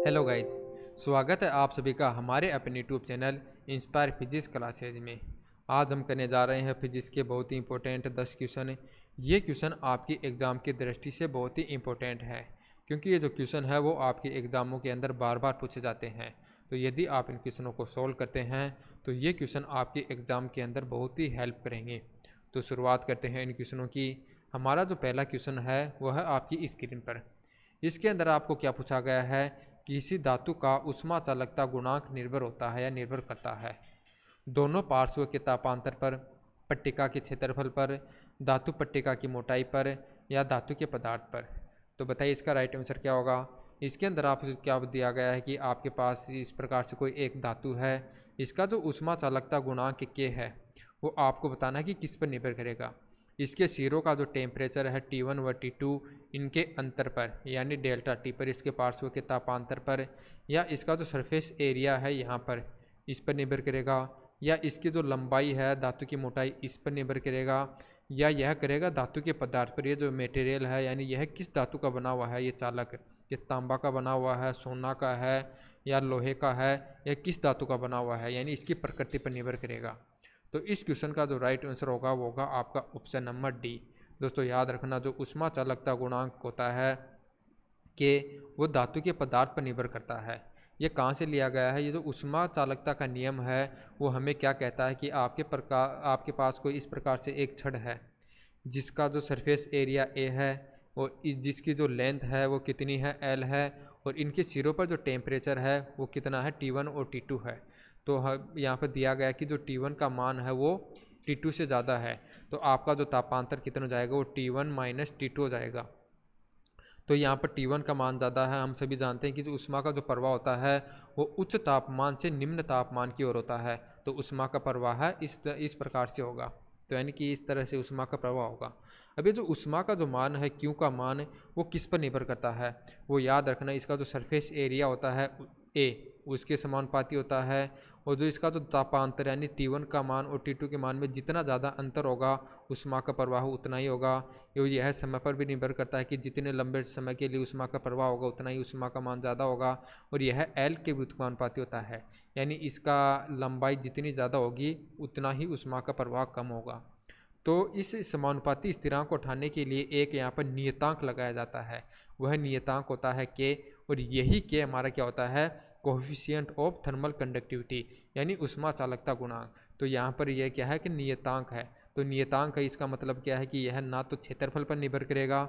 Hello guys, स्वागत है आप सभी का हमारे अपने YouTube channel inspire physics classes में। आज हम करने जा रहे हैं फिजिक्स के बहुत ही इंपॉर्टेंट 10 क्वेश्चन। ये क्वेश्चन आपकी एग्ज़ाम की दृष्टि से बहुत ही इंपॉर्टेंट है, क्योंकि ये जो क्वेश्चन है वो आपके एग्ज़ामों के अंदर बार बार पूछे जाते हैं। तो यदि आप इन क्वेश्चनों को सोल्व करते हैं तो ये क्वेश्चन आपके एग्ज़ाम के अंदर बहुत ही हेल्प करेंगे। तो शुरुआत करते हैं इन क्वेश्चनों की। हमारा जो पहला क्वेश्चन है वह है आपकी स्क्रीन पर। इसके अंदर आपको क्या पूछा गया है, किसी धातु का ऊष्मा चालकता गुणांक निर्भर होता है या निर्भर करता है दोनों पार्श्व के तापांतर पर, पट्टिका के क्षेत्रफल पर, धातु पट्टिका की मोटाई पर या धातु के पदार्थ पर। तो बताइए इसका राइट आंसर क्या होगा। इसके अंदर आप क्या दिया गया है कि आपके पास इस प्रकार से कोई एक धातु है, इसका जो ऊष्मा चालकता गुणांक के है वो आपको बताना है कि किस पर निर्भर करेगा। इसके सिरों का जो टेम्परेचर है T1 व T2 इनके अंतर पर यानी डेल्टा T पर, इसके पार्श्व के तापांतर पर, या इसका जो सरफेस एरिया है यहाँ पर इस पर निर्भर करेगा, या इसकी जो लंबाई है धातु की मोटाई इस पर निर्भर करेगा, या यह करेगा धातु के पदार्थ पर। ये जो मटेरियल है यानी यह किस धातु का बना हुआ है, ये चालक ये तांबा का बना हुआ है, सोना का है या लोहे का है, या किस धातु का बना हुआ है, यानी इसकी प्रकृति पर निर्भर करेगा। तो इस क्वेश्चन का जो राइट आंसर होगा वो होगा आपका ऑप्शन नंबर डी। दोस्तों याद रखना, जो ऊष्मा चालकता गुणांक होता है कि वो धातु के पदार्थ पर निर्भर करता है। ये कहाँ से लिया गया है, ये जो ऊष्मा चालकता का नियम है वो हमें क्या कहता है कि आपके पास कोई इस प्रकार से एक छड़ है जिसका जो सरफेस एरिया ए है और जिसकी जो लेंथ है वो कितनी है, एल है, और इनके सिरों पर जो टेम्परेचर है वो कितना है, T1 और T2 है। तो यहाँ पर दिया गया कि जो T1 का मान है वो T2 से ज़्यादा है, तो आपका जो तापांतर कितना हो जाएगा, वो T1 माइनस T2 हो जाएगा। तो यहाँ पर T1 का मान ज़्यादा है। हम सभी जानते हैं कि जो ऊष्मा का जो प्रवाह होता है वो उच्च तापमान से निम्न तापमान की ओर होता है, तो ऊष्मा का प्रवाह है इस प्रकार से होगा। तो यानी कि इस तरह से ऊष्मा का प्रवाह होगा। अब ये जो ऊष्मा का जो मान है, क्यू का मान, वो किस पर निर्भर करता है, वो याद रखना, इसका जो सरफेस एरिया होता है ए उसके समानुपाती होता है, और जो इसका जो तापांतर यानी T1 का मान और T2 के मान में जितना ज़्यादा अंतर होगा ऊष्मा का प्रवाह उतना ही होगा। यह समय पर भी निर्भर करता है कि जितने लंबे समय के लिए ऊष्मा का प्रवाह होगा उतना ही ऊष्मा का मान ज़्यादा होगा, और यह एल के व्युत्क्रमानुपाती होता है, यानी इसका लंबाई जितनी ज़्यादा होगी उतना ही ऊष्मा का प्रवाह कम होगा। तो इस समानुपाती स्थिरांक को उठाने के लिए एक यहाँ पर नियतांक लगाया जाता है, वह नियतांक होता है के, और यही के हमारा क्या होता है, कोएफिशिएंट ऑफ थर्मल कंडक्टिविटी यानी ऊष्मा चालकता गुणांक। तो यहाँ पर यह क्या है कि नियतांक है। तो नियतांक है, इसका मतलब क्या है कि यह ना तो क्षेत्रफल पर निर्भर करेगा,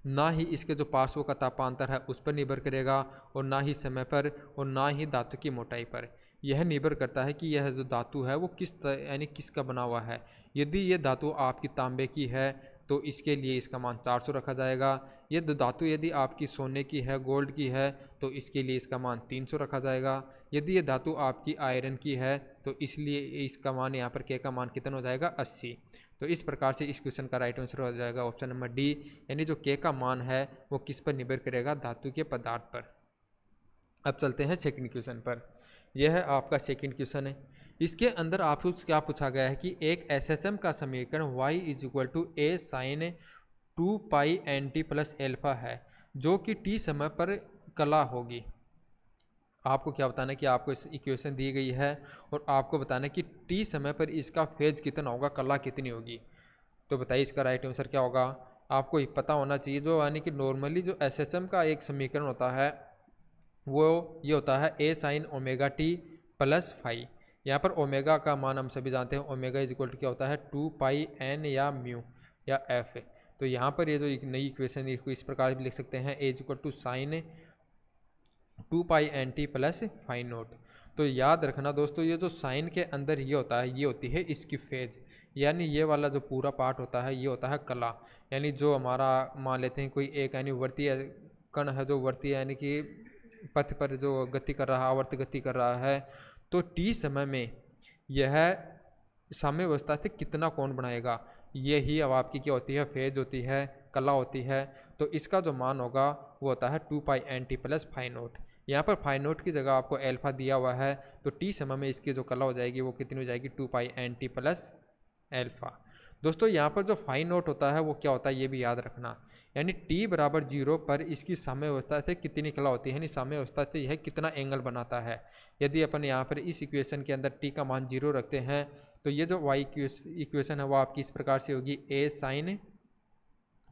ना ही इसके जो पार्श्व का तापांतर है उस पर निर्भर करेगा, और ना ही समय पर, और ना ही धातु की मोटाई पर। यह निर्भर करता है कि यह जो धातु है वो यानी किसका बना हुआ है। यदि ये धातु आपकी तांबे की है तो इसके लिए इसका मान 400 रखा जाएगा। ये धातु यदि आपकी सोने की है, गोल्ड की है, तो इसके लिए इसका मान 300 रखा जाएगा। यदि ये धातु आपकी आयरन की है तो इसलिए इसका मान यहाँ पर के का मान कितना हो जाएगा, 80। तो इस प्रकार से इस क्वेश्चन का राइट आंसर हो जाएगा ऑप्शन नंबर डी, यानी जो के का मान है वो किस पर निर्भर करेगा, धातु के पदार्थ पर। अब चलते हैं सेकंड क्वेश्चन पर। यह है आपका सेकंड क्वेश्चन है। इसके अंदर आपको क्या पूछा गया है कि एक एसएचएम का समीकरण y is equal to A sine 2 pi n t plus alpha है, जो कि t समय पर कला होगी। आपको क्या बताना है कि आपको इस इक्वेशन दी गई है और आपको बताना है कि t समय पर इसका फेज कितना होगा, कला कितनी होगी। तो बताइए इसका राइट आंसर क्या होगा। आपको पता होना चाहिए, जो यानी कि नॉर्मली जो एसएचएम का एक समीकरण होता है वो ये होता है A sine omega T plus phi. यहाँ पर ओमेगा का मान हम सभी जानते हैं, ओमेगा इज इक्वल टू क्या होता है, 2 पाई एन या म्यू या एफ। तो यहाँ पर ये जो एक नई इक्वेशन इसको इस प्रकार भी लिख सकते हैं, A is equal to sine 2 pi n t plus phi naught. तो याद रखना दोस्तों, ये जो साइन के अंदर ये होता है ये होती है इसकी फेज, यानी ये वाला जो पूरा पार्ट होता है ये होता है कला। यानी जो हमारा मान लेते हैं कोई एक यानी वर्तीय कण है, जो वर्तीय यानी कि पथ पर जो गति कर रहा है, आवर्त गति कर रहा है, तो टी समय में यह साम्यावस्था से कितना कोण बनाएगा, ये ही अब आपकी क्या होती है, फेज होती है, कला होती है। तो इसका जो मान होगा वो होता है 2 pi n t plus phi naught. यहाँ पर फाई नोट की जगह आपको एल्फा दिया हुआ है, तो टी समय में इसकी जो कला हो जाएगी वो कितनी हो जाएगी, 2 pi n t plus alpha. दोस्तों यहाँ पर जो फाई नोट होता है वो क्या होता है ये भी याद रखना, यानी t बराबर 0 पर इसकी साम्यावस्था से कितनी कला होती है, यानी साम्यावस्था से यह कितना एंगल बनाता है। यदि अपन यहाँ पर इस इक्वेशन के अंदर t का मान 0 रखते हैं तो ये जो y इक्वेशन है वो आपकी इस प्रकार से होगी a साइन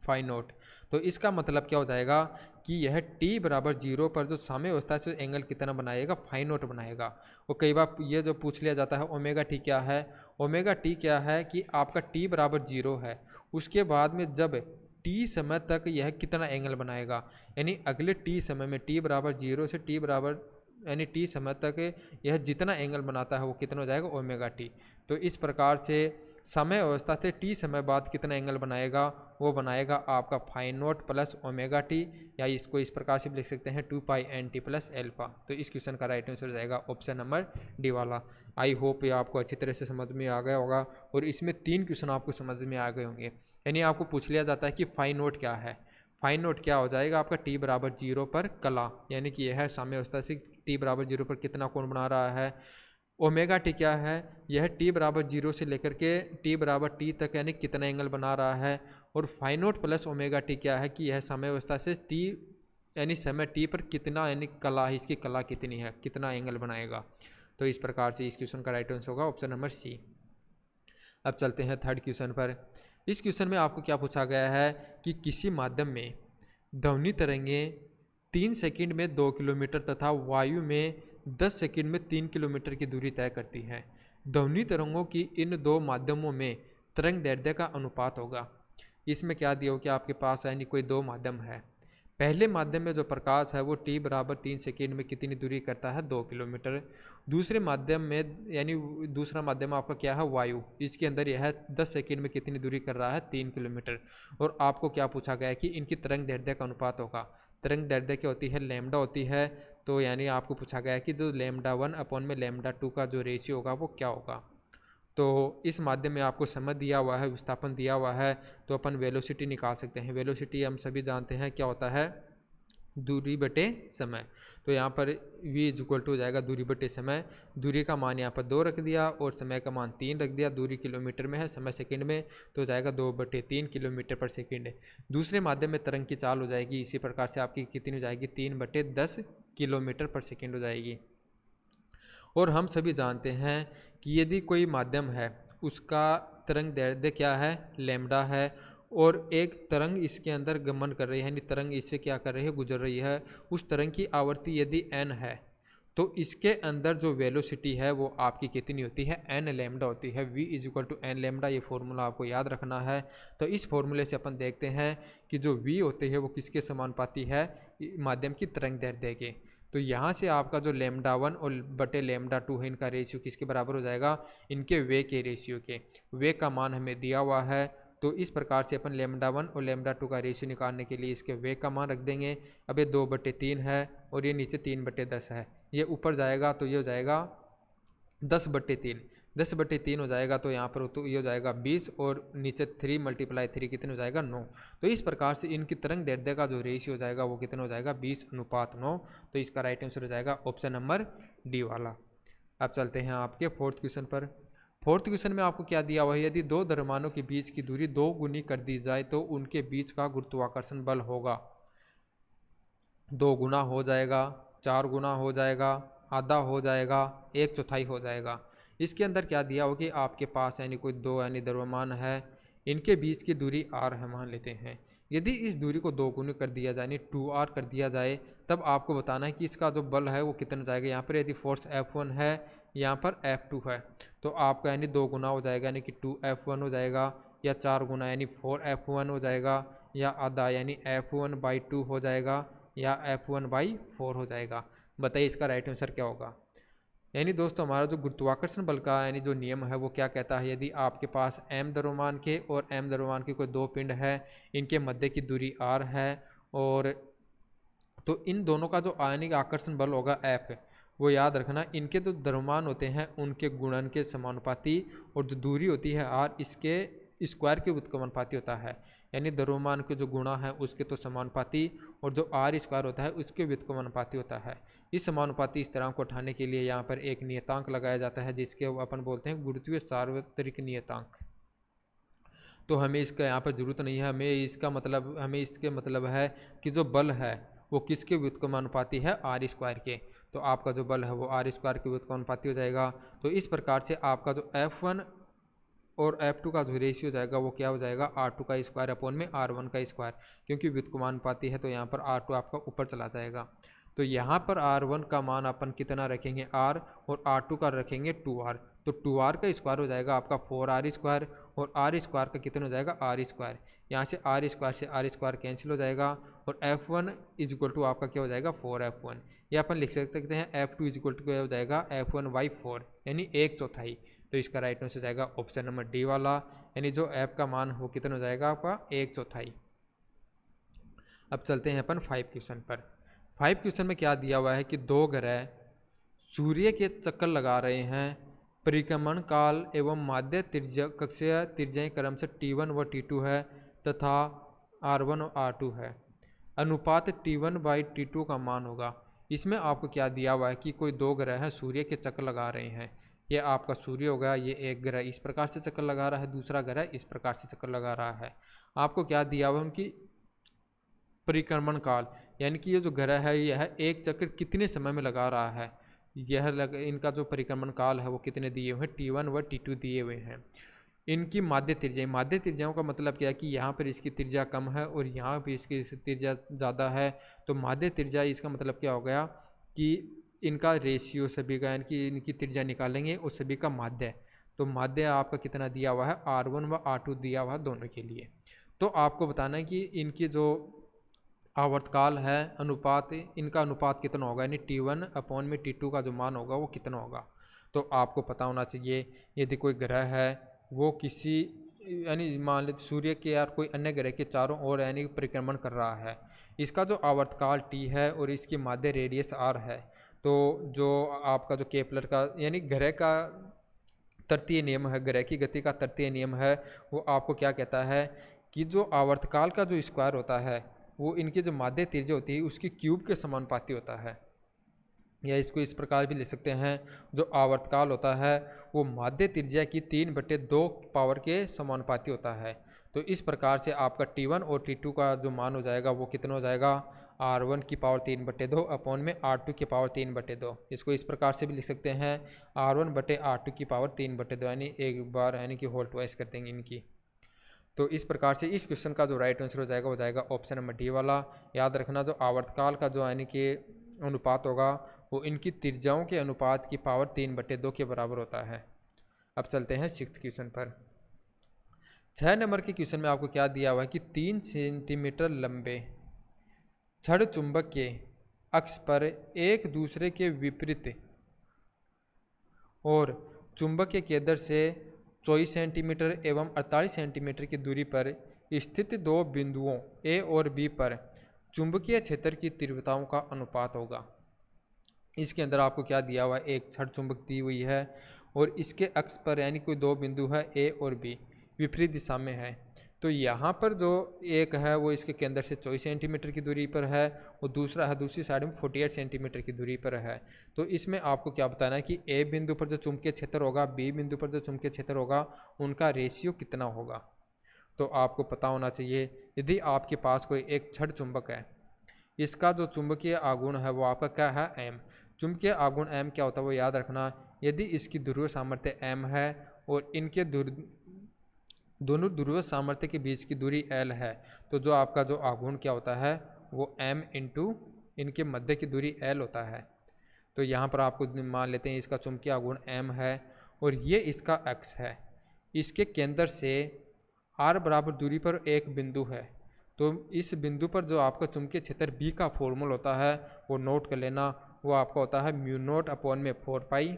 फाई नोट। तो इसका मतलब क्या हो जाएगा कि यह t बराबर 0 पर जो साम्यावस्था से एंगल कितना बनाएगा, फाई नोट बनाएगा। और कई बार ये जो पूछ लिया जाता है ओमेगा टी क्या है, ओमेगा टी क्या है कि आपका t बराबर 0 है, उसके बाद में जब t समय तक यह कितना एंगल बनाएगा, यानी अगले t समय में t बराबर 0 से t बराबर यानी t समय तक यह जितना एंगल बनाता है वो कितना हो जाएगा, ओमेगा टी। तो इस प्रकार से समय अवस्था से t समय बाद कितना एंगल बनाएगा, वो बनाएगा आपका phi naught plus omega t, या इसको इस प्रकार से भी लिख सकते हैं 2 pi n t plus alpha. तो इस क्वेश्चन का राइट आंसर हो जाएगा ऑप्शन नंबर डी वाला। आई होप ये आपको अच्छी तरह से समझ में आ गया होगा और इसमें 3 क्वेश्चन आपको समझ में आ गए होंगे। यानी आपको पूछ लिया जाता है कि फाई नोट क्या है, फाई नोट क्या हो जाएगा आपका t बराबर 0 पर कला, यानी कि यह साम्यावस्था से t बराबर 0 पर कितना कोण बना रहा है। ओमेगा टी क्या है, यह t बराबर 0 से लेकर के t बराबर t तक यानी कितना एंगल बना रहा है। और phi naught plus omega t क्या है कि यह साम्यावस्था से t यानी समय t पर कितना यानी कला है, इसकी कला कितनी है, कितना एंगल बनाएगा। तो इस प्रकार से इस क्वेश्चन का राइट आंसर होगा ऑप्शन नंबर सी। अब चलते हैं थर्ड क्वेश्चन पर। इस क्वेश्चन में आपको क्या पूछा गया है कि किसी माध्यम में ध्वनि तरंगें 3 सेकंड में 2 किलोमीटर तथा वायु में 10 सेकंड में 3 किलोमीटर की दूरी तय करती हैं। ध्वनि तरंगों की इन दो माध्यमों में तरंग दैर्ध्य का अनुपात होगा। इसमें क्या दिया हो कि आपके पास यानी कोई दो माध्यम है। पहले माध्यम में जो प्रकाश है वो t बराबर 3 सेकेंड में कितनी दूरी करता है, 2 किलोमीटर। दूसरे माध्यम में यानी दूसरा माध्यम आपका क्या है, वायु, इसके अंदर यह है 10 सेकेंड में कितनी दूरी कर रहा है, 3 किलोमीटर। और आपको क्या पूछा गया है कि इनकी तरंग दैर्ध्य का अनुपात होगा। तरंग दैर्ध्य क्या होती है, लैम्डा होती है। तो यानी आपको पूछा गया है कि जो λ1 अपॉन में λ2 का जो रेशियो होगा वो क्या होगा। तो इस माध्यम में आपको समय दिया हुआ है, विस्थापन दिया हुआ है, तो अपन वेलोसिटी निकाल सकते हैं। वेलोसिटी हम सभी जानते हैं क्या होता है, दूरी बटे समय। तो यहाँ पर v इज इक्वल टू हो जाएगा दूरी बटे समय। दूरी का मान यहाँ पर 2 रख दिया और समय का मान 3 रख दिया। दूरी किलोमीटर में है, समय सेकंड में, तो हो जाएगा 2/3 किलोमीटर पर सेकंड। दूसरे माध्यम में तरंग की चाल हो जाएगी इसी प्रकार से आपकी कितनी हो जाएगी, 3/10 किलोमीटर पर सेकंड हो जाएगी। और हम सभी जानते हैं कि यदि कोई माध्यम है उसका तरंग दैर्ध्य क्या है, लैम्डा है, और एक तरंग इसके अंदर गमन कर रही है, यानी तरंग इससे क्या कर रही है, गुजर रही है। उस तरंग की आवर्ती यदि n है तो इसके अंदर जो वेलोसिटी है वो आपकी कितनी होती है, n लैम्डा होती है। v is equal to n lambda, ये फॉर्मूला आपको याद रखना है। तो इस फॉर्मूले से अपन देखते हैं कि जो v होते हैं वो किसके समानुपाती है, माध्यम की तरंग दैर्ध्य के। तो यहाँ से आपका जो λ1 और बटे λ2 है, इनका रेशियो किसके बराबर हो जाएगा, इनके वे के रेशियो के। वे का मान हमें दिया हुआ है, तो इस प्रकार से अपन λ1 और λ2 का रेशियो निकालने के लिए इसके वे का मान रख देंगे। अब ये 2/3 है और ये नीचे 3/10 है, ये ऊपर जाएगा तो ये हो जाएगा 10/3। 10/3 हो जाएगा तो यहाँ पर तो ये हो जाएगा 20 और नीचे 3 × 3 कितने हो जाएगा, 9। तो इस प्रकार से इनकी तरंग दैर्ध्य का जो रेशियो हो जाएगा वो कितना हो जाएगा, 20:9। तो इसका राइट आंसर हो जाएगा ऑप्शन नंबर डी वाला। अब चलते हैं आपके फोर्थ क्वेश्चन पर। फोर्थ क्वेश्चन में आपको क्या दिया हुआ है, यदि दो द्रव्यमानों के बीच की दूरी 2 गुनी कर दी जाए तो उनके बीच का गुरुत्वाकर्षण बल होगा। 2 गुना हो जाएगा, 4 गुना हो जाएगा, आधा हो जाएगा, 1/4 हो जाएगा। इसके अंदर क्या दिया हो कि आपके पास यानी कोई दो यानी द्रव्यमान है, इनके बीच की दूरी r है मान लेते हैं। यदि इस दूरी को 2 गुनी कर दिया जाए यानी 2r कर दिया जाए, तब आपको बताना है कि इसका जो बल है वो कितना जाएगा। यहाँ पर यदि फोर्स F1 है, यहाँ पर F2 है, तो आपका यानी 2 गुना हो जाएगा यानी कि 2F1 हो जाएगा, या 4 गुना यानी 4F1 हो जाएगा, या आधा यानी F1/2 हो जाएगा, या F1/4 हो जाएगा। बताइए इसका राइट आंसर क्या होगा। यानी दोस्तों हमारा जो गुरुत्वाकर्षण बल का यानी जो नियम है वो क्या कहता है, यदि आपके पास m द्रव्यमान के और m द्रव्यमान के कोई दो पिंड है, इनके मध्य की दूरी r है, और तो इन दोनों का जो आयनिक आकर्षण बल होगा F, वो याद रखना इनके जो द्रव्यमान होते हैं उनके गुणन के समानुपाती, और जो दूरी होती है r इसके स्क्वायर के व्युत्क्रमानुपाती होता है। यानी द्रव्यमान के जो गुणा है उसके तो समानुपाती, और जो r स्क्वायर होता है उसके व्युत्क्रमानुपाती होता है। इस समानुपाती स्थिरांक को उठाने के लिए यहाँ पर एक नियतांक लगाया जाता है जिसके अपन बोलते हैं गुरुत्वीय सार्वत्रिक नियतांक। तो हमें इसका यहाँ पर ज़रूरत नहीं है। हमें इसके मतलब है कि जो बल है वो किसके व्युत्क्रमानुपाती है, आर स्क्वायर के। तो आपका जो बल है वो आर स्क्वायर के व्युत्क्रमानुपाती हो जाएगा। तो इस प्रकार से आपका जो F1 और F2 का जो रेशियो जाएगा वो क्या हो जाएगा, R2 का स्क्वायर अपॉन में R1 का स्क्वायर, क्योंकि व्युत्क्रमानुपाती है तो यहाँ पर R2 आपका ऊपर चला जाएगा। तो यहाँ पर R1 का मान अपन कितना रखेंगे, R, और R2 का रखेंगे 2R। तो 2R का स्क्वायर हो जाएगा आपका 4R स्क्वायर, और R स्क्वायर का कितना हो जाएगा, R स्क्वायर। यहाँ से R स्क्वायर से R स्क्वायर कैंसिल हो जाएगा, और F1 इज इक्वल टू आपका क्या हो जाएगा, 4F1। या अपन लिख सकते हैं F2 इज इक्वल टू क्या हो जाएगा, F1/4, यानी 1/4। तो इसका राइट आंसर हो जाएगा ऑप्शन नंबर डी वाला, यानी जो F का मान हो कितना हो जाएगा आपका, 1/4। अब चलते हैं अपन 5 क्वेश्चन पर। 5 क्वेश्चन में क्या दिया हुआ है कि दो ग्रह सूर्य के चक्कर लगा रहे हैं, परिक्रमण काल एवं माध्य कक्षीय त्रिज्याएं क्रम से T1 व T2 है तथा R1 और R2 है। अनुपात T1/T2 का मान होगा। इसमें आपको क्या दिया हुआ है कि कोई दो ग्रह हैं सूर्य के चक्कर लगा रहे हैं। ये आपका सूर्य हो गया, ये एक ग्रह इस प्रकार से चक्कर लगा रहा है, दूसरा ग्रह इस प्रकार से चक्कर लगा रहा है। आपको क्या दिया हुआ है, उनकी परिक्रमण काल, यानी कि ये जो ग्रह है यह एक चक्कर कितने समय में लगा रहा है, इनका जो परिक्रमण काल है वो कितने दिए हुए हैं, T1 व T2 दिए हुए हैं। इनकी माध्य त्रिज्याओं का मतलब क्या है कि यहाँ पर इसकी त्रिज्या कम है और यहाँ पर इसकी त्रिज्या ज़्यादा है। तो माध्य त्रिज्या इसका मतलब क्या हो गया कि इनका रेशियो सभी का, यानी कि इनकी त्रिज्या निकालेंगे और सभी का माध्य। तो माध्य आपका कितना दिया हुआ है, R1 व R2 दिया हुआ है दोनों के लिए। तो आपको बताना है कि इनकी जो आवर्तकाल है अनुपात, इनका अनुपात कितना होगा, यानी T1 अपॉन में T2 का जो मान होगा वो कितना होगा। तो आपको पता होना चाहिए, यदि कोई ग्रह है वो किसी, यानी मान लेते सूर्य के या कोई अन्य ग्रह के चारों ओर यानी परिक्रमण कर रहा है, इसका जो आवर्तकाल T है और इसकी माध्य रेडियस R है। तो जो आपका जो केपलर का, यानी ग्रह का तृतीय नियम है, ग्रह की गति का तृतीय नियम है, वो आपको क्या कहता है कि जो आवर्तकाल का जो स्क्वायर होता है वो इनकी जो माध्य त्रिज्या होती है उसकी क्यूब के समानुपाती होता है। या इसको इस प्रकार भी लिख सकते हैं, जो आवर्तकाल होता है वो माध्य त्रिज्या की 3/2 पावर के समानुपाती होता है। तो इस प्रकार से आपका T1 और T2 का जो मान हो जाएगा वो कितना हो जाएगा, R1 की पावर 3/2 अपॉन में R2 की पावर 3/2। इसको इस प्रकार से भी लिख सकते हैं R1/R2 की पावर 3/2, यानी एक बार यानी कि होल ट्वाइस कर देंगे इनकी। तो इस प्रकार से इस क्वेश्चन का जो राइट आंसर हो जाएगा वो जाएगा ऑप्शन नंबर डी वाला। याद रखना, जो आवर्तकाल का जो यानी कि अनुपात होगा वो इनकी त्रिज्याओं के अनुपात की पावर 3/2 के बराबर होता है। अब चलते हैं 6th क्वेश्चन पर। 6 नंबर के क्वेश्चन में आपको क्या दिया हुआ है कि 3 सेंटीमीटर लंबे छड़ चुंबक के अक्ष पर एक दूसरे के विपरीत और चुंबक के केंद्र से 24 सेंटीमीटर एवं 48 सेंटीमीटर की दूरी पर स्थित दो बिंदुओं ए और बी पर चुंबकीय क्षेत्र की तीव्रताओं का अनुपात होगा। इसके अंदर आपको क्या दिया हुआ है, एक छड़ चुंबक दी हुई है और इसके अक्ष पर यानी कोई दो बिंदु है ए और बी, विपरीत दिशा में है। तो यहाँ पर जो एक है वो इसके केंद्र से 24 सेंटीमीटर की दूरी पर है और दूसरा है दूसरी साइड में 48 सेंटीमीटर की दूरी पर है। तो इसमें आपको क्या बताना है कि ए बिंदु पर जो चुंबकीय क्षेत्र होगा, बी बिंदु पर जो चुंबकीय क्षेत्र होगा, उनका रेशियो कितना होगा। तो आपको पता होना चाहिए, यदि आपके पास कोई एक छड़ चुंबक है, इसका जो चुंबकीय आघूर्ण है वो आपका क्या है, एम। चुंबकीय आघूर्ण एम क्या होता है वो याद रखना। यदि इसकी ध्रुवीय सामर्थ्य एम है और इनके दोनों ध्रुवीय सामर्थ्य के बीच की दूरी एल है, तो जो आपका जो आघूर्ण क्या होता है वो एम इंटू इनके मध्य की दूरी एल होता है। तो यहाँ पर आपको मान लेते हैं इसका चुंबकीय आघूर्ण एम है और ये इसका एक्स है। इसके केंद्र से आर बराबर दूरी पर एक बिंदु है, तो इस बिंदु पर जो आपका चुंबकीय क्षेत्र बी का फॉर्मूला होता है वो नोट कर लेना। वो आपका होता है μ0 अपॉन में 4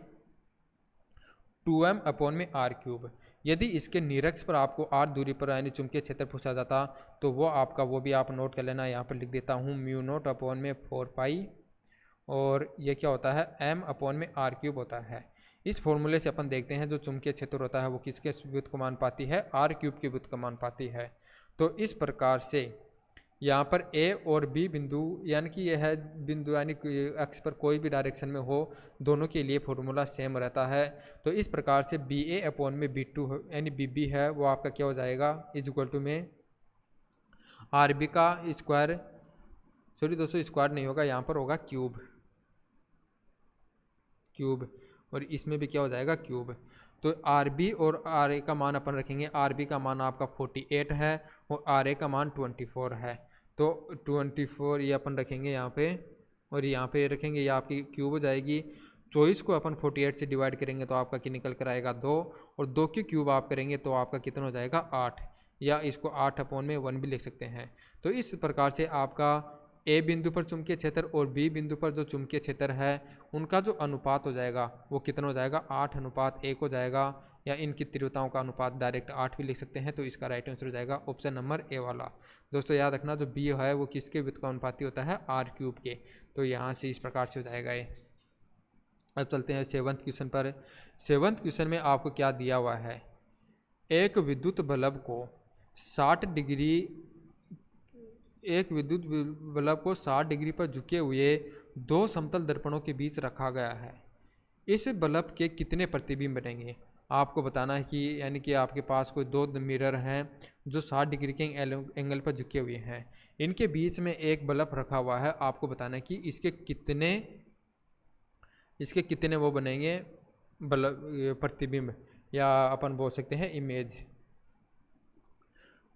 2m अपॉन में r³। यदि इसके निरक्ष पर आपको r दूरी पर यानी चुंबकीय क्षेत्र पूछा जाता तो वो आपका, वो भी आप नोट कर लेना। यहाँ पर लिख देता हूँ μ0 अपॉन में 4 और ये क्या होता है m अपॉन में r³ होता है। इस फॉर्मूले से अपन देखते हैं जो चुंबकीय क्षेत्र होता है वो किसके व्युत्क्रमानुपाती है, r³ के व्युत्क्रमानुपाती है। तो इस प्रकार से यहाँ पर ए और बी बिंदु यानी कि यह है बिंदु यानी कि अक्ष पर कोई भी डायरेक्शन में हो, दोनों के लिए फॉर्मूला सेम रहता है। तो इस प्रकार से बी ए अपॉन में बी टू यानी बी बी है वो आपका क्या हो जाएगा इज इक्वल टू में आर बी का स्क्वायर, सॉरी दोस्तों स्क्वायर नहीं होगा, यहाँ पर होगा क्यूब, और इसमें भी क्या हो जाएगा क्यूब। तो आर बी और आर ए का मान अपन रखेंगे, आर बी का मान आपका 48 है और आर ए का मान 24 है। तो 24 ये अपन रखेंगे यहाँ पे और यहाँ पे रखेंगे, ये आपकी क्यूब हो जाएगी। 24 को अपन 48 से डिवाइड करेंगे तो आपका क्या निकल कर आएगा 2, और 2 की क्यूब आप करेंगे तो आपका कितना हो जाएगा 8, या इसको 8 अपॉन में 1 भी लिख सकते हैं। तो इस प्रकार से आपका ए बिंदु पर चुंबकीय क्षेत्र और बी बिंदु पर जो चुंबकीय क्षेत्र है उनका जो अनुपात हो जाएगा वो कितना हो जाएगा 8:1 हो जाएगा, या इनकी तीव्रताओं का अनुपात डायरेक्ट 8 भी लिख सकते हैं। तो इसका राइट आंसर हो जाएगा ऑप्शन नंबर ए वाला। दोस्तों याद रखना जो बी है वो किसके व्युत्क्रमानुपाती होता है r³ के, तो यहाँ से इस प्रकार से हो जाएगा ये। अब चलते हैं 7th क्वेश्चन पर। 7th क्वेश्चन में आपको क्या दिया हुआ है, एक विद्युत बल्ब को 60 डिग्री पर झुके हुए 2 समतल दर्पणों के बीच रखा गया है। इस बल्ब के कितने प्रतिबिंब बनेंगे? आपको बताना है कि यानी कि आपके पास कोई 2 मिरर हैं जो 60 डिग्री के एंगल पर झुके हुए हैं, इनके बीच में एक बल्ब रखा हुआ है। आपको बताना है कि इसके कितने वो बनेंगे बल्ब प्रतिबिंब, या अपन बोल सकते हैं इमेज।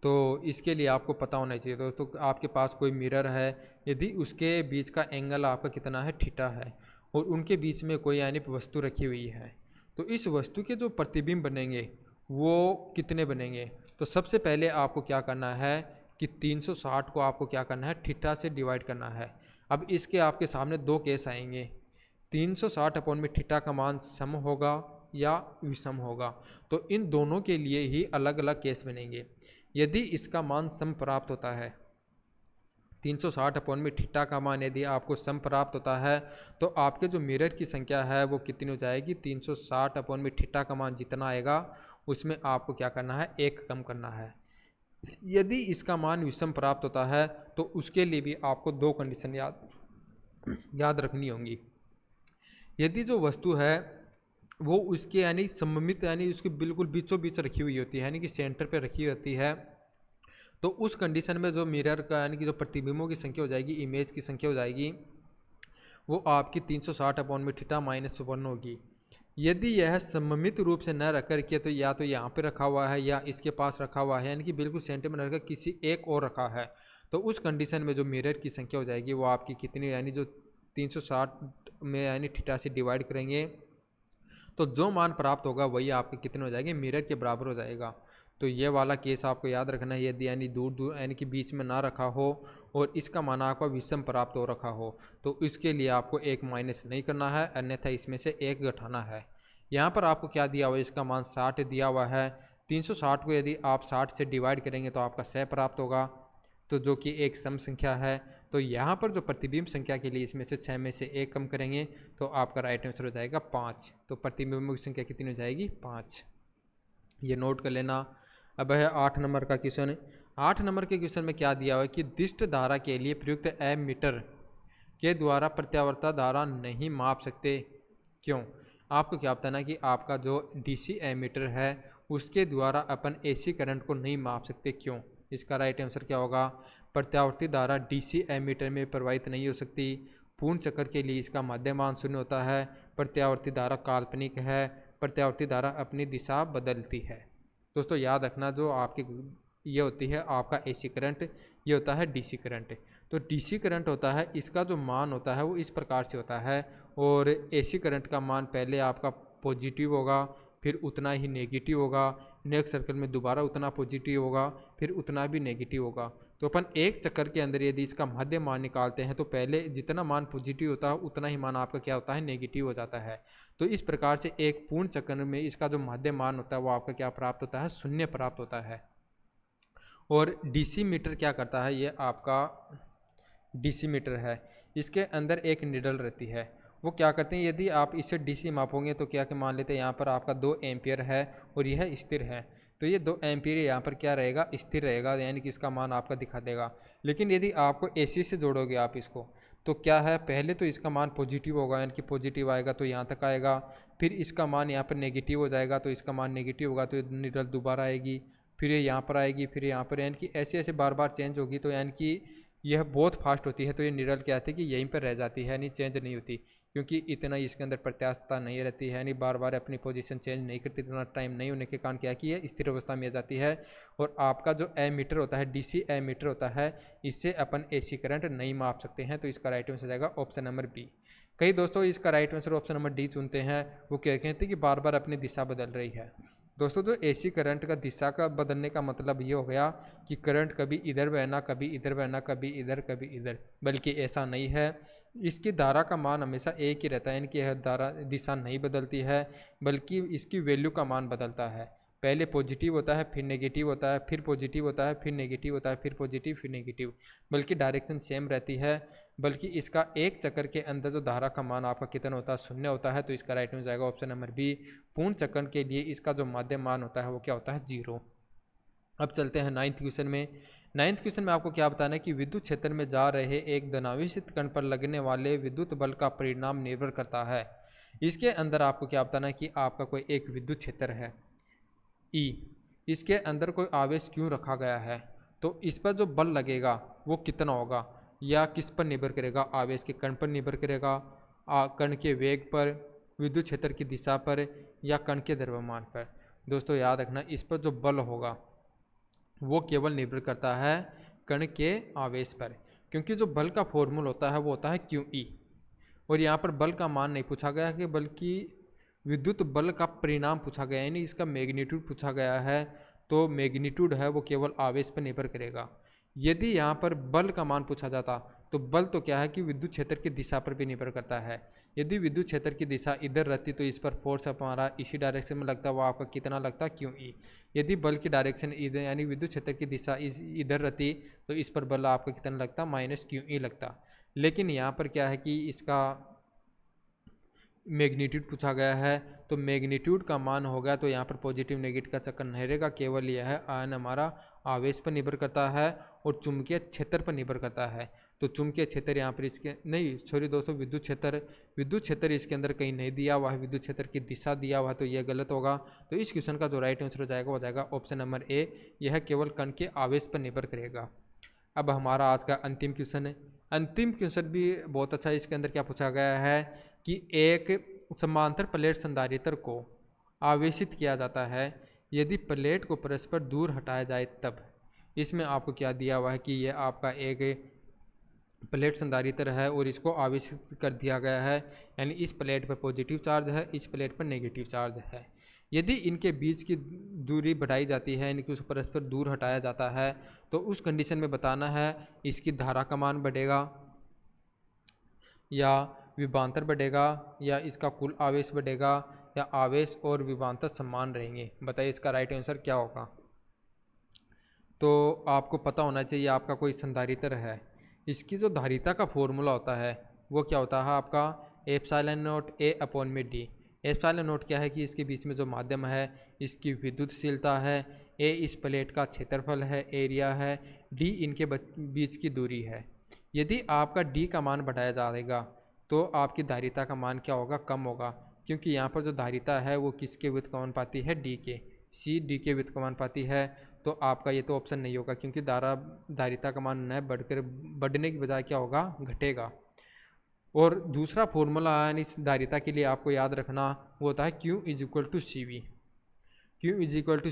तो इसके लिए आपको पता होना चाहिए दोस्तों, आपके पास कोई मिरर है, यदि उसके बीच का एंगल आपका कितना है थीटा है, और उनके बीच में कोई यानी वस्तु रखी हुई है, तो इस वस्तु के जो प्रतिबिंब बनेंगे वो कितने बनेंगे? तो सबसे पहले आपको क्या करना है कि 360 को आपको क्या करना है थीटा से डिवाइड करना है। अब इसके आपके सामने 2 केस आएंगे, 360 अपॉन में थीटा का मान सम होगा या विषम होगा, तो इन दोनों के लिए ही अलग अलग केस बनेंगे। यदि इसका मान सम प्राप्त होता है, 360 अपॉन में थीटा का मान यदि आपको सम प्राप्त होता है, तो आपके जो मिरर की संख्या है वो कितनी हो जाएगी 360 अपॉन में थीटा का मान जितना आएगा उसमें आपको क्या करना है 1 कम करना है। यदि इसका मान विषम प्राप्त होता है तो उसके लिए भी आपको 2 कंडीशन याद रखनी होंगी। यदि जो वस्तु है वो उसके यानी सममित यानी उसके बिल्कुल बीचों बीच रखी हुई होती है, यानी कि सेंटर पे रखी होती है, तो उस कंडीशन में जो मिरर का यानी कि जो प्रतिबिंबों की संख्या हो जाएगी, इमेज की संख्या हो जाएगी, वो आपकी 360 अपॉन में थीटा -1 होगी। यदि यह सममित रूप से न रख करके तो या तो यहाँ पे रखा हुआ है या इसके पास रखा हुआ है, यानी कि बिल्कुल सेंटर में रखकर किसी एक और रखा है, तो उस कंडीशन में जो मिरर की संख्या हो जाएगी वो आपकी कितनी, यानी जो 360 में यानी थीटा से डिवाइड करेंगे तो जो मान प्राप्त होगा वही आपके कितने हो जाएंगे मिरर के बराबर हो जाएगा। तो ये वाला केस आपको याद रखना है, यदि यानी दूर यानी कि बीच में ना रखा हो और इसका मान आपका विषम प्राप्त हो रखा हो तो इसके लिए आपको 1 माइनस नहीं करना है, अन्यथा इसमें से 1 घटाना है। यहाँ पर आपको क्या दिया हुआ है, इसका मान 60 दिया हुआ है। 360 को यदि आप 60 से डिवाइड करेंगे तो आपका 100 प्राप्त होगा, तो जो कि एक सम संख्या है। तो यहाँ पर जो प्रतिबिंब संख्या के लिए इसमें से 6 में से 1 कम करेंगे तो आपका राइट आंसर हो जाएगा 5। तो प्रतिबिंबों की संख्या कितनी हो जाएगी 5, ये नोट कर लेना। अब है 8 नंबर का क्वेश्चन। 8 नंबर के क्वेश्चन में क्या दिया हुआ है कि दिष्ट धारा के लिए प्रयुक्त एमीटर के द्वारा प्रत्यावर्ती धारा नहीं माप सकते, क्यों? आपको क्या बताना है कि आपका जो डीसी एमीटर है उसके द्वारा अपन एसी करंट को नहीं माप सकते, क्यों? इसका राइट आंसर क्या होगा, प्रत्यावर्ती धारा डीसी एमीटर में प्रवाहित नहीं हो सकती। पूर्ण चक्र के लिए इसका माध्य मान 0 होता है। प्रत्यावर्ती धारा काल्पनिक है। प्रत्यावर्ती धारा अपनी दिशा बदलती है। दोस्तों याद रखना, जो आपकी ये होती है आपका एसी करंट, ये होता है डीसी करंट। तो डीसी करंट होता है, इसका जो मान होता है वो इस प्रकार से होता है, और एसी करंट का मान पहले आपका पॉजिटिव होगा, फिर उतना ही नेगेटिव होगा, नेक्स्ट सर्कल में दोबारा उतना पॉजिटिव होगा, फिर उतना भी नेगेटिव होगा। तो अपन एक चक्कर के अंदर यदि इसका माध्य मान निकालते हैं तो पहले जितना मान पॉजिटिव होता है उतना ही मान आपका क्या होता है नेगेटिव हो जाता है। तो इस प्रकार से एक पूर्ण चक्कर में इसका जो माध्य मान होता है वो आपका क्या प्राप्त होता है, 0 प्राप्त होता है। और डीसी मीटर क्या करता है, ये आपका डीसी मीटर है, इसके अंदर एक निडल रहती है। वो क्या करते हैं, यदि आप इसे डीसी मापोगे तो क्या कि मान लेते हैं यहाँ पर आपका 2 एम्पियर है और यह स्थिर है, तो ये 2 एम्पियर यहाँ पर क्या रहेगा, स्थिर रहेगा, यानी कि इसका मान आपका दिखा देगा। लेकिन यदि आपको AC से जोड़ोगे आप इसको, तो क्या है, पहले तो इसका मान पॉजिटिव होगा, यानी कि पॉजिटिव आएगा तो यहाँ तक आएगा, फिर इसका मान यहाँ पर नेगेटिव हो जाएगा तो इसका मान नेगेटिव होगा तो निडल दोबारा आएगी, फिर ये यहाँ पर आएगी, फिर यहाँ पर, यानी कि ऐसे ऐसे बार बार चेंज होगी। तो यानी कि यह बहुत फास्ट होती है, तो ये निडल क्या आती है कि यहीं पर रह जाती है, यानी चेंज नहीं होती, क्योंकि इतना इसके अंदर प्रत्यास्थता नहीं रहती है, यानी बार बार अपनी पोजीशन चेंज नहीं करती, इतना टाइम नहीं होने के कारण क्या है कि ये स्थिर अवस्था में आ जाती है। और आपका जो एमीटर होता है, DC एमीटर होता है, इससे अपन AC करंट नहीं माप सकते हैं। तो इसका राइट आंसर जाएगा ऑप्शन नंबर बी। कई दोस्तों इसका right answer option number D चुनते हैं, वो क्या कहते हैं कि बार बार अपनी दिशा बदल रही है। दोस्तों जो AC करंट का दिशा का बदलने का मतलब ये हो गया कि करंट कभी इधर बहना, कभी इधर बहना, कभी इधर, कभी इधर, बल्कि ऐसा नहीं है। इसकी धारा का मान हमेशा एक ही रहता है, यानी कि यह धारा दिशा नहीं बदलती है, बल्कि इसकी वैल्यू का मान बदलता है। पहले पॉजिटिव होता है, फिर नेगेटिव होता है, फिर पॉजिटिव होता है, फिर नेगेटिव होता है, फिर पॉजिटिव, फिर नेगेटिव, बल्कि डायरेक्शन सेम रहती है। बल्कि इसका एक चक्कर के अंदर जो धारा का मान आपका कितना होता है, 0 होता है। तो इसका राइट आंसर जाएगा ऑप्शन नंबर बी। पूर्ण चक्कर के लिए इसका जो माध्यम मान होता है वो क्या होता है, 0। अब चलते हैं 9th क्वेश्चन में। 9th क्वेश्चन में आपको क्या बताना है कि विद्युत क्षेत्र में जा रहे एक धनावेशित कण पर लगने वाले विद्युत बल का परिणाम निर्भर करता है। इसके अंदर आपको क्या बताना है कि आपका कोई एक विद्युत क्षेत्र है E, इसके अंदर कोई आवेश क्यों रखा गया है, तो इस पर जो बल लगेगा वो कितना होगा, या किस पर निर्भर करेगा, आवेश के कण पर निर्भर करेगा, कण के वेग पर, विद्युत क्षेत्र की दिशा पर, या कण के द्रव्यमान पर। दोस्तों याद रखना, इस पर जो बल होगा वो केवल निर्भर करता है कण के आवेश पर, क्योंकि जो बल का फॉर्मूला होता है वो होता है QE। और यहाँ पर बल का मान नहीं पूछा गया है, बल्कि विद्युत बल का परिणाम पूछा गया है, यानी इसका मैग्नीट्यूड पूछा गया है। तो मैग्नीट्यूड है वो केवल आवेश पर निर्भर करेगा। यदि यहाँ पर बल का मान पूछा जाता तो बल तो क्या है कि विद्युत क्षेत्र की दिशा पर भी निर्भर करता है। यदि विद्युत क्षेत्र की दिशा इधर रहती तो इस पर फोर्स हमारा इसी डायरेक्शन में लगता, वो आपका कितना लगता, QE। यदि बल की डायरेक्शन इधर, यानी विद्युत क्षेत्र की दिशा इधर रहती तो इस पर बल आपका कितना लगता, -QE लगता। लेकिन यहाँ पर क्या है कि इसका मैग्नीट्यूड पूछा गया है, तो मैग्नीट्यूड का मान हो गया, तो यहाँ पर पॉजिटिव नेगेटिव का चक्कर नहीं रहेगा, केवल यह है आयन हमारा आवेश पर निर्भर करता है और चुंबकीय क्षेत्र पर निर्भर करता है। तो चुंबकीय क्षेत्र यहाँ पर इसके नहीं, सॉरी दोस्तों, विद्युत क्षेत्र इसके अंदर कहीं नहीं दिया हुआ है, विद्युत क्षेत्र की दिशा दिया हुआ है, तो यह गलत होगा। तो इस क्वेश्चन का जो राइट आंसर हो जाएगा वो जाएगा ऑप्शन नंबर ए, यह केवल कण के आवेश पर निर्भर करेगा। अब हमारा आज का अंतिम क्वेश्चन है। अंतिम क्वेश्चन भी बहुत अच्छा है। इसके अंदर क्या पूछा गया है कि एक समांतर प्लेट संधारित्र को आवेशित किया जाता है, यदि प्लेट को परस्पर दूर हटाया जाए तब। इसमें आपको क्या दिया हुआ है कि यह आपका एक प्लेट संधारित्र है और इसको आवेशित कर दिया गया है, यानी इस प्लेट पर पॉजिटिव चार्ज है, इस प्लेट पर नेगेटिव चार्ज है। यदि इनके बीच की दूरी बढ़ाई जाती है, इनके उस परस्पर दूर हटाया जाता है, तो उस कंडीशन में बताना है इसकी धारा का मान बढ़ेगा या विभवांतर बढ़ेगा, या इसका कुल आवेश बढ़ेगा, या आवेश और विभवांतर समान रहेंगे। बताइए इसका राइट आंसर क्या होगा। तो आपको पता होना चाहिए आपका कोई संधारित्र है, इसकी जो धारिता का फॉर्मूला होता है वो क्या होता है आपका ε0 A/d। ε0 क्या है कि इसके बीच में जो माध्यम है इसकी विद्युतशीलता है, A इस प्लेट का क्षेत्रफल है, एरिया है, D इनके बीच की दूरी है। यदि आपका D का मान बढ़ाया जाएगा तो आपकी धारिता का मान क्या होगा, कम होगा, क्योंकि यहाँ पर जो धारिता है वो किसके व्युत्क्रमानुपाती है, D के, C D के व्युत्क्रमानुपाती है। तो आपका ये तो ऑप्शन नहीं होगा, क्योंकि धारिता का मान न बढ़ने की बजाय क्या होगा, घटेगा। और दूसरा फॉर्मूला यानी इस धारिता के लिए आपको याद रखना वो होता है Q = CV। Q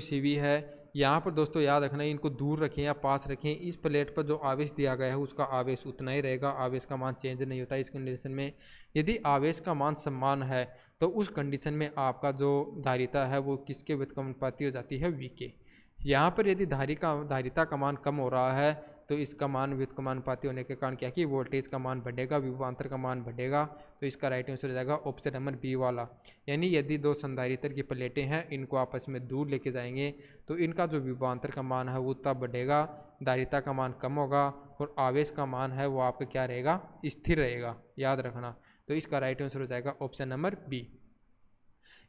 = CV है। यहाँ पर दोस्तों याद रखना, इनको दूर रखें या पास रखें, इस प्लेट पर जो आवेश दिया गया है उसका आवेश उतना ही रहेगा, आवेश का मान चेंज नहीं होता। इस कंडीशन में यदि आवेश का मान समान है तो उस कंडीशन में आपका जो धारिता है वो किसके व्युत्क्रमानुपाती हो जाती है, V के। यहाँ पर यदि धारिता का मान कम हो रहा है तो इसका मान व्युत्क्रमानुपाती होने के कारण क्या कि वोल्टेज का मान बढ़ेगा, विभवांतर का मान बढ़ेगा। तो इसका राइट आंसर हो जाएगा ऑप्शन नंबर बी वाला। यानी यदि दो संधारित्र की प्लेटें हैं, इनको आपस में दूर लेके जाएंगे तो इनका जो विभवांतर का मान है वो उतना बढ़ेगा, धारिता का मान कम होगा और आवेश का मान है वो आपका क्या रहेगा, स्थिर रहेगा, याद रखना। तो इसका राइट आंसर हो जाएगा ऑप्शन नंबर बी।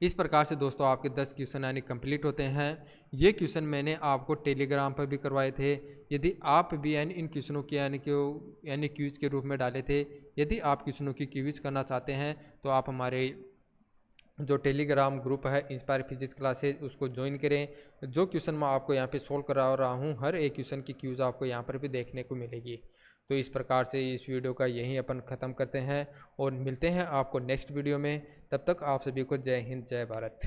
इस प्रकार से दोस्तों आपके 10 क्वेश्चन यानी कंप्लीट होते हैं। ये क्वेश्चन मैंने आपको टेलीग्राम पर भी करवाए थे। यदि आप भी यानी इन क्वेश्चनों के यानी क्विज के रूप में डाले थे। यदि आप क्वेश्चनों की क्विज करना चाहते हैं तो आप हमारे जो टेलीग्राम ग्रुप है इंस्पायर फिजिक्स क्लासेज उसको ज्वाइन करें। जो क्वेश्चन मैं आपको यहाँ पे सोल्व करा रहा हूँ, हर एक क्वेश्चन की क्यूज आपको यहाँ पर भी देखने को मिलेगी। तो इस प्रकार से इस वीडियो का यहीं अपन ख़त्म करते हैं और मिलते हैं आपको नेक्स्ट वीडियो में। तब तक आप सभी को जय हिंद, जय भारत।